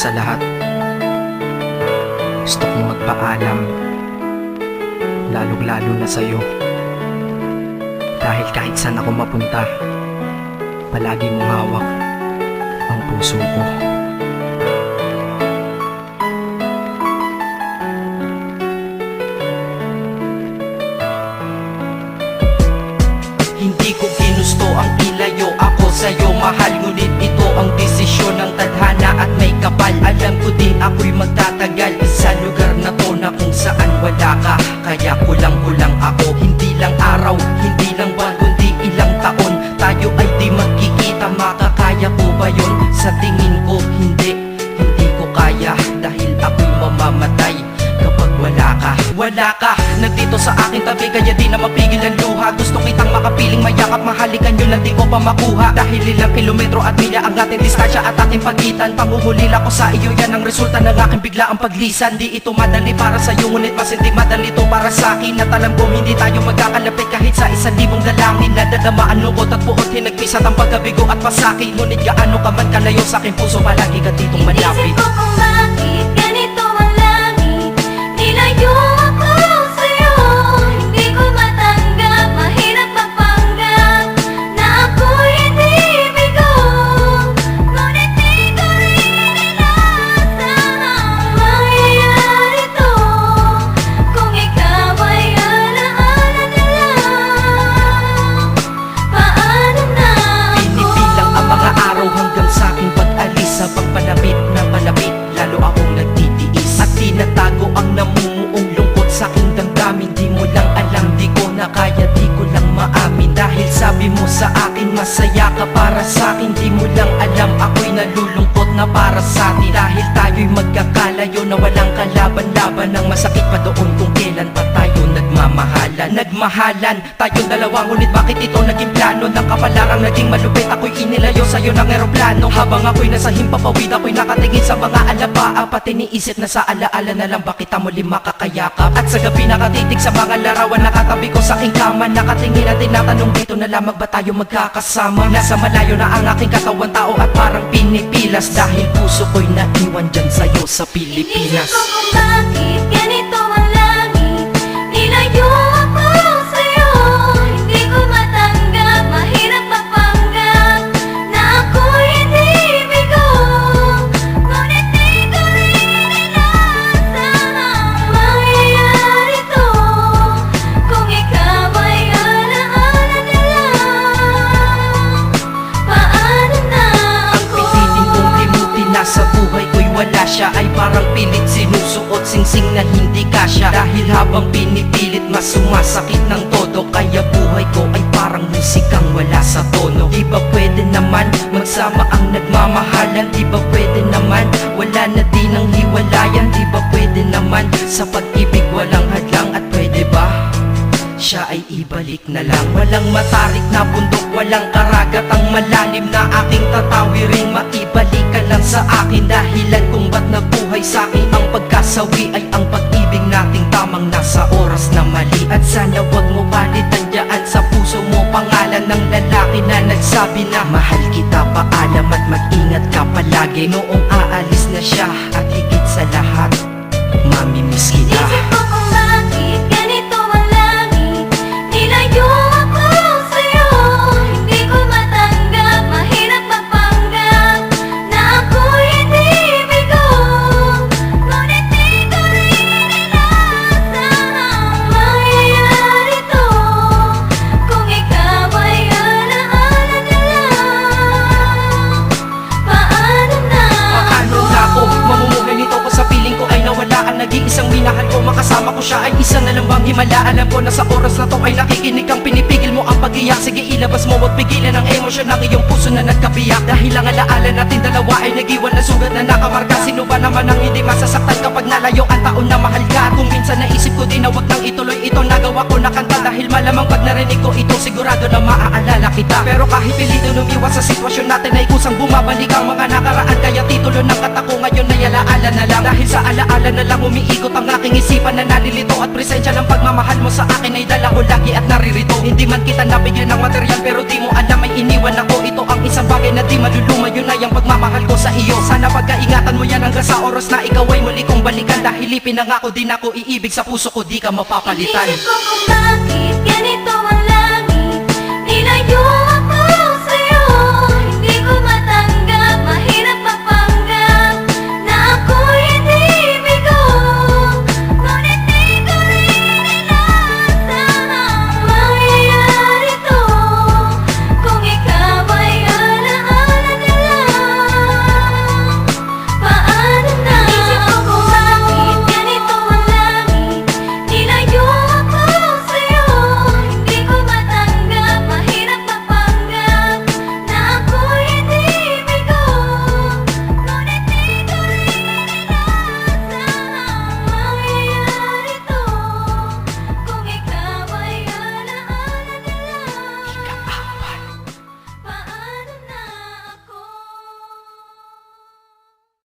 sa lahat, gusto kong magpaalam, lalong-lalo na sa'yo. Dahil kahit saan ako mapunta, palagi mong hawak ang puso ko. Hindi ko ginusto ang ilayo ako sa'yo, mahal. Ngunit ito ang desisyon ng tadhana at may kapal. Alam ko di ako'y magtatagal sa lugar na to na kung saan wala ka. Kaya kulang-kulang ako, hindi lang araw, hindi lang buwan, kundi ilang taon. Tayo ay di magkikita, makakaya ko ba yun? Sa tingin ko hindi ko kaya. Dahil ako'y mamamatay kapag wala ka. Wala ka, nagdito sa aking tabi, kaya di na mapigil ang luha. Gusto kitang makapiling, mayakap, mahalikan yun lang di ko pa makuha. Dahil ilang kilometro at milya ang ating distansya at ating pagitan. Panguhulila ko sa iyo, yan ang resulta ng aking biglaang paglisan. Di ito madali para sa'yo, ngunit mas hindi madali to para sa'kin. At alam ko hindi tayo magkakalapit kahit sa 1,000 dalangin. Nadadamaan lungkot at puot, hinagpisat ang pagkabigo at pasakit. Ngunit gaano ka man kalayo sa aking puso, palagi ka ditong malapit. Inisip ko kung bakit ganito ang langit. Nilayo ako sa'yo, hindi ko matanggap. Mahirap magpanggap na ako'y hindi bigo. Ngunit di ko rin inasahang mangyayari to. Kung ikaw ay alaala na lang, paano na ako? Pinipilang ang mga araw hanggang sa aking pag-alis. Sa pagpalapit na palapit, lalo akong nagtitiis. At tinatago ang namumuong lungkot sa aking damdamin. Di mo lang alam, di ko na kaya, di ko lang maamin. Dahil sabi mo sa akin, masaya ka para sa akin. Di mo lang alam, ako'y nalulungkot na para sa atin. Dahil tayo'y magkakalayo na walang kalaban-laban. Ang masakit pa doon kung kailan pa tayo nagmahalan tayong dalawa, ngunit bakit ito naging plano? Ng kapalarang naging malupit, ako'y inilayo sa'yo ng eroplano. Habang ako'y nasa himpapawid, ako'y nakatingin sa mga alabaa. Pati niisip na sa alaala na lang ba kita muli makakayakap. At sa gabi nakatitig sa mga larawan, nakatabi ko sa aking kama. Nakatingin at tinatanong, dito na lamang ba tayo magkakasama? Nasa malayo na ang aking katawan, tao at parang pinipilas. Dahil puso ko'y naiwan dyan sa'yo sa Pilipinas. Inisip ko kung bakit ganito ang langit. Nilayo ako sa'yo, hindi ko matanggap. Mahirap magpanggap na ako'y hindi bigo. Ngunit di ko rin inasahang mangyayari to. Kung ikaw ay alaala na lang, paano na Ang ako? pilitin kong limutin na sa buhay ko'y wala siya, ay parang pilit sinusuot, singsing na hindi kasya. Dahil habang pinipilit, mas sumasakit ng todo. Kaya buhay ko ay parang musikang wala sa tono. Di ba pwede naman magsama ang nagmamahalan? Di ba pwede naman wala na din ang hiwalayan? Di ba pwede naman sa pag-ibig walang hadlang? At pwede ba siya ay ibalik na lang? Walang matarik na bundok, walang karagat ang malalim na aking tatawiring. Maibalik ka lang sa akin, dahilan kung ba't nabuhay sa akin ang pagkasawi ay ang pag-ibig nating tamang nasa oras na mali. At sana wag mo palitan dyan sa puso mo pangalan ng lalaki na nagsabi na mahal kita, paalam at mag-ingat ka palagi. Noong aalis na siya at higit sa lahat, mamimiss kita. Inisip ko kung bakit ganito ang langit. Nilayo ako sa'yo, hindi ko matanggap. Mahirap magpanggap na ako'y hindi bigo. Ngunit di ko rin inasahang mangyayari to. Kung ikaw ay alaala na lang, paano na Paano na ako mamumuhay nito ko sa piling ko ay nawala ang nag-iisang minahal ko? Makasama ko siya ay isa na lang bang himala? Alam ko na sa oras na to ay nakikinig kang pinipigil mo ang pag-iyak. Sige ilabas mo, wag pigilan ang emosyon ng iyong puso na nagkabiyak. Dahil ang alaala natin dalawa ay nag-iwan na sugat na nakamarka. Sino ba naman ang hindi masasaktan kapag nalayo ang taon na mahal ka? Kung minsan naisip ko din na wag nang ituloy ito, nagawa ko na kanta. Dahil malamang pag narinig ko ito, sigurado na maaalala kita. Pero kahit pilito lumiwas sa sitwasyon natin ay kusang bumabalik ang mga nakaraan. Kaya titulo ng kata ko ngayon ay alaala na lang. Dahil sa alaala na lang umiikot ang aking isipan na nalilito. At presensya ng pagmamahal mo sa akin ay dala ko lagi at naririto. Hindi man kita nabigyan ng material, pero di mo alam ay iniwan ako. Ito ang isang bagay na di maluluma, yun ay ang pagmamahal ko sa iyo. Sana pagkaingatan mo yan hanggang sa oras na ikaw ay muli kong balikan. Dahil ipinangako din ako, iibig sa puso ko, di ka mapapalitan. Inisip ko kung bakit ganito ang langit. Nilayo